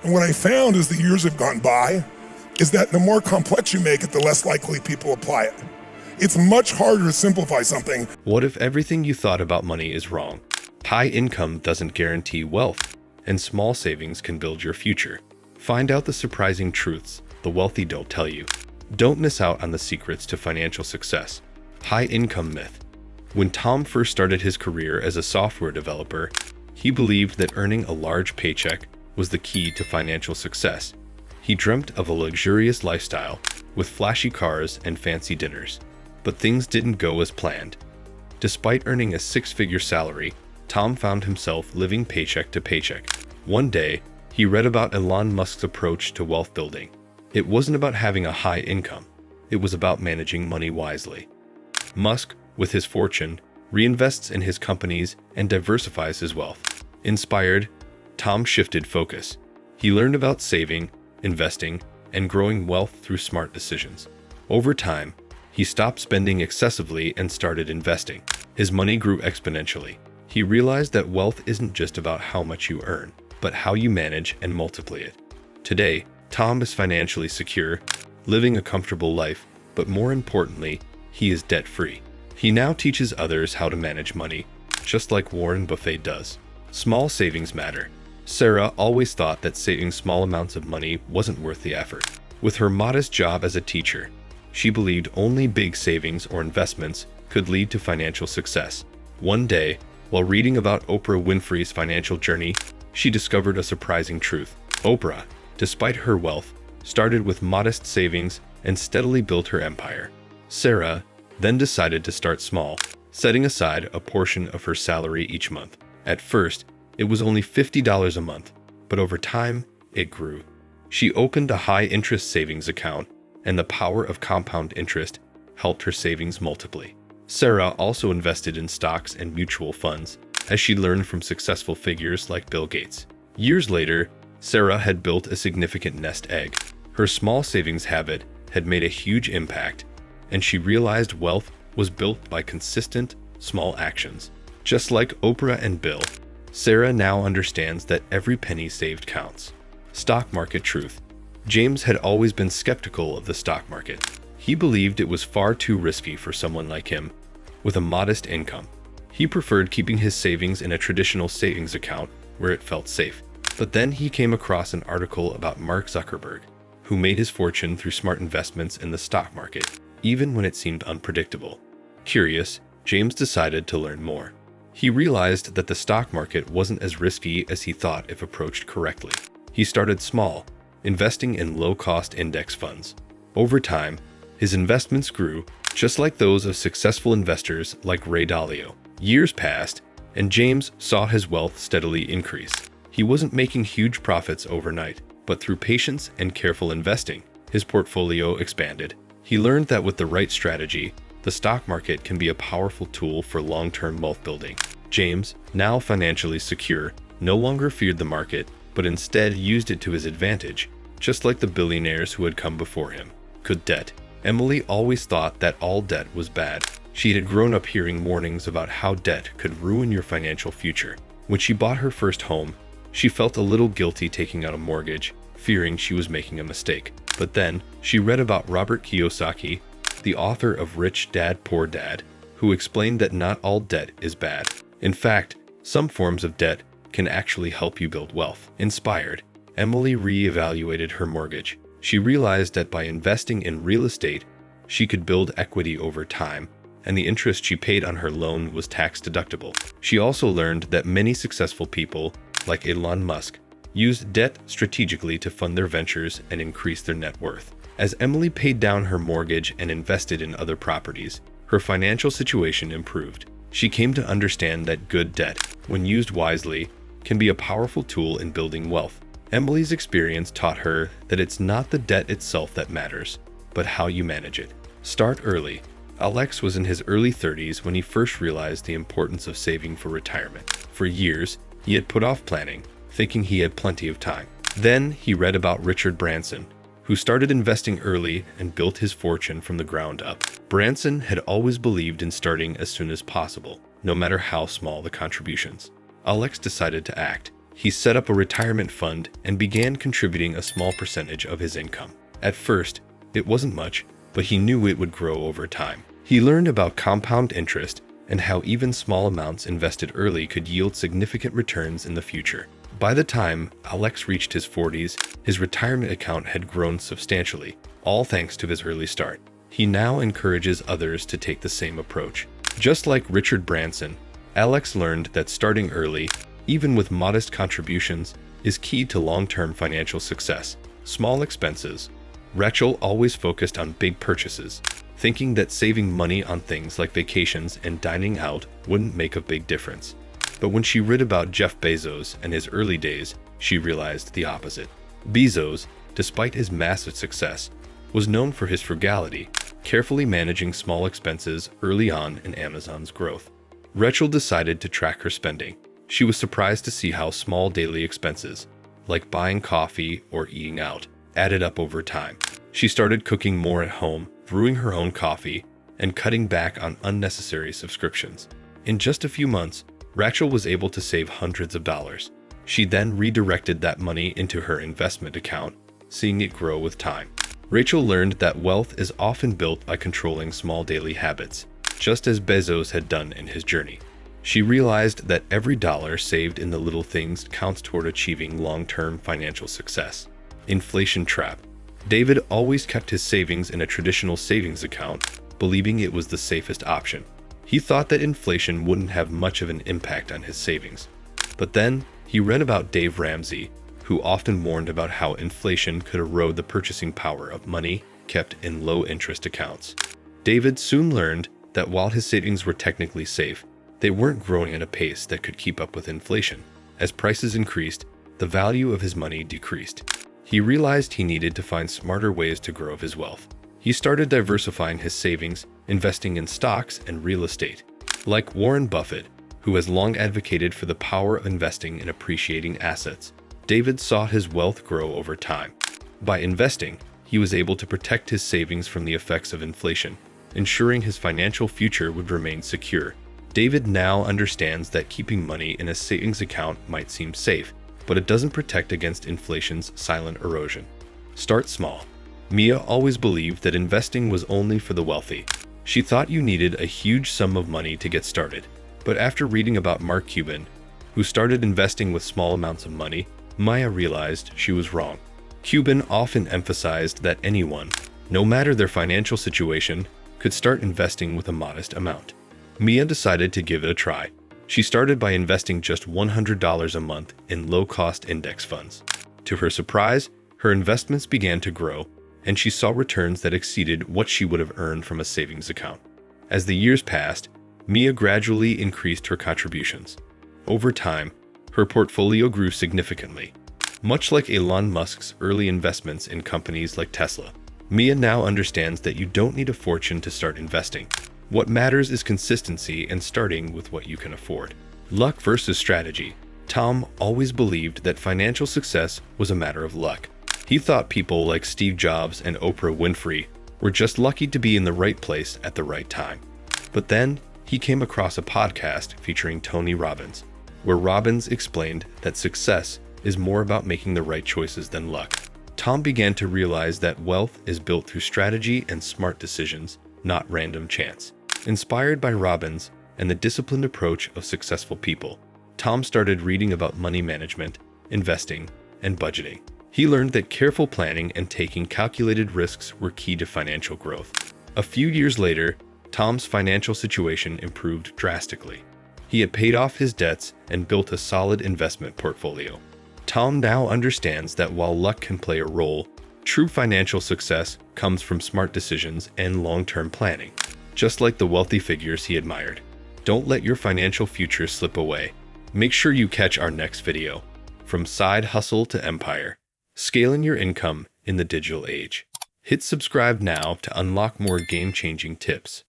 And what I found as the years have gone by is that the more complex you make it, the less likely people apply it. It's much harder to simplify something. What if everything you thought about money is wrong? High income doesn't guarantee wealth, and small savings can build your future. Find out the surprising truths the wealthy don't tell you. Don't miss out on the secrets to financial success. High income myth. When Tom first started his career as a software developer, he believed that earning a large paycheck was the key to financial success. He dreamt of a luxurious lifestyle with flashy cars and fancy dinners. But things didn't go as planned. Despite earning a six-figure salary, Tom found himself living paycheck to paycheck. One day, he read about Elon Musk's approach to wealth building. It wasn't about having a high income. It was about managing money wisely. Musk, with his fortune, reinvests in his companies and diversifies his wealth. Inspired, Tom shifted focus. He learned about saving, investing, and growing wealth through smart decisions. Over time, he stopped spending excessively and started investing. His money grew exponentially. He realized that wealth isn't just about how much you earn, but how you manage and multiply it. Today, Tom is financially secure, living a comfortable life, but more importantly, he is debt-free. He now teaches others how to manage money, just like Warren Buffett does. Small savings matter. Sarah always thought that saving small amounts of money wasn't worth the effort. With her modest job as a teacher, she believed only big savings or investments could lead to financial success. One day, while reading about Oprah Winfrey's financial journey, she discovered a surprising truth. Oprah, despite her wealth, started with modest savings and steadily built her empire. Sarah then decided to start small, setting aside a portion of her salary each month. At first, it was only $50 a month, but over time, it grew. She opened a high-interest savings account, and the power of compound interest helped her savings multiply. Sarah also invested in stocks and mutual funds, as she learned from successful figures like Bill Gates. Years later, Sarah had built a significant nest egg. Her small savings habit had made a huge impact, and she realized wealth was built by consistent, small actions. Just like Oprah and Bill, Sarah now understands that every penny saved counts. Stock market truth. James had always been skeptical of the stock market. He believed it was far too risky for someone like him, with a modest income. He preferred keeping his savings in a traditional savings account where it felt safe. But then he came across an article about Mark Zuckerberg, who made his fortune through smart investments in the stock market, even when it seemed unpredictable. Curious, James decided to learn more. He realized that the stock market wasn't as risky as he thought if approached correctly. He started small, investing in low-cost index funds. Over time, his investments grew, just like those of successful investors like Ray Dalio. Years passed, and James saw his wealth steadily increase. He wasn't making huge profits overnight, but through patience and careful investing, his portfolio expanded. He learned that with the right strategy, the stock market can be a powerful tool for long-term wealth building. James, now financially secure, no longer feared the market, but instead used it to his advantage, just like the billionaires who had come before him. Good debt. Emily always thought that all debt was bad. She had grown up hearing warnings about how debt could ruin your financial future. When she bought her first home, she felt a little guilty taking out a mortgage, fearing she was making a mistake. But then, she read about Robert Kiyosaki, the author of Rich Dad, Poor Dad, who explained that not all debt is bad. In fact, some forms of debt can actually help you build wealth. Inspired, Emily re-evaluated her mortgage. She realized that by investing in real estate, she could build equity over time, and the interest she paid on her loan was tax-deductible. She also learned that many successful people, like Elon Musk, used debt strategically to fund their ventures and increase their net worth. As Emily paid down her mortgage and invested in other properties, her financial situation improved. She came to understand that good debt, when used wisely, can be a powerful tool in building wealth. Emily's experience taught her that it's not the debt itself that matters, but how you manage it. Start early. Alex was in his early 30s when he first realized the importance of saving for retirement. For years, he had put off planning, thinking he had plenty of time. Then he read about Richard Branson, who started investing early and built his fortune from the ground up. Branson had always believed in starting as soon as possible, no matter how small the contributions. Alex decided to act. He set up a retirement fund and began contributing a small percentage of his income. At first, it wasn't much, but he knew it would grow over time. He learned about compound interest and how even small amounts invested early could yield significant returns in the future. By the time Alex reached his 40s, his retirement account had grown substantially, all thanks to his early start. He now encourages others to take the same approach. Just like Richard Branson, Alex learned that starting early, even with modest contributions, is key to long-term financial success. Small expenses. Rachel always focused on big purchases, thinking that saving money on things like vacations and dining out wouldn't make a big difference. But when she read about Jeff Bezos and his early days, she realized the opposite. Bezos, despite his massive success, was known for his frugality, carefully managing small expenses early on in Amazon's growth. Rachel decided to track her spending. She was surprised to see how small daily expenses, like buying coffee or eating out, added up over time. She started cooking more at home, brewing her own coffee, and cutting back on unnecessary subscriptions. In just a few months, Rachel was able to save hundreds of dollars. She then redirected that money into her investment account, seeing it grow with time. Rachel learned that wealth is often built by controlling small daily habits, just as Bezos had done in his journey. She realized that every dollar saved in the little things counts toward achieving long-term financial success. Inflation trap. David always kept his savings in a traditional savings account, believing it was the safest option. He thought that inflation wouldn't have much of an impact on his savings. But then, he read about Dave Ramsey, who often warned about how inflation could erode the purchasing power of money kept in low-interest accounts. David soon learned that while his savings were technically safe, they weren't growing at a pace that could keep up with inflation. As prices increased, the value of his money decreased. He realized he needed to find smarter ways to grow his wealth. He started diversifying his savings, investing in stocks and real estate. Like Warren Buffett, who has long advocated for the power of investing in appreciating assets, David saw his wealth grow over time. By investing, he was able to protect his savings from the effects of inflation, ensuring his financial future would remain secure. David now understands that keeping money in a savings account might seem safe, but it doesn't protect against inflation's silent erosion. Start small. Mia always believed that investing was only for the wealthy. She thought you needed a huge sum of money to get started. But after reading about Mark Cuban, who started investing with small amounts of money, Mia realized she was wrong. Cuban often emphasized that anyone, no matter their financial situation, could start investing with a modest amount. Mia decided to give it a try. She started by investing just $100 a month in low-cost index funds. To her surprise, her investments began to grow, and she saw returns that exceeded what she would have earned from a savings account. As the years passed, Mia gradually increased her contributions. Over time, her portfolio grew significantly. Much like Elon Musk's early investments in companies like Tesla, Mia now understands that you don't need a fortune to start investing. What matters is consistency and starting with what you can afford. Luck versus strategy. Tom always believed that financial success was a matter of luck. He thought people like Steve Jobs and Oprah Winfrey were just lucky to be in the right place at the right time. But then, he came across a podcast featuring Tony Robbins, where Robbins explained that success is more about making the right choices than luck. Tom began to realize that wealth is built through strategy and smart decisions, not random chance. Inspired by Robbins and the disciplined approach of successful people, Tom started reading about money management, investing, and budgeting. He learned that careful planning and taking calculated risks were key to financial growth. A few years later, Tom's financial situation improved drastically. He had paid off his debts and built a solid investment portfolio. Tom now understands that while luck can play a role, true financial success comes from smart decisions and long-term planning. Just like the wealthy figures he admired. Don't let your financial future slip away. Make sure you catch our next video. From side hustle to empire, scaling your income in the digital age. Hit subscribe now to unlock more game-changing tips.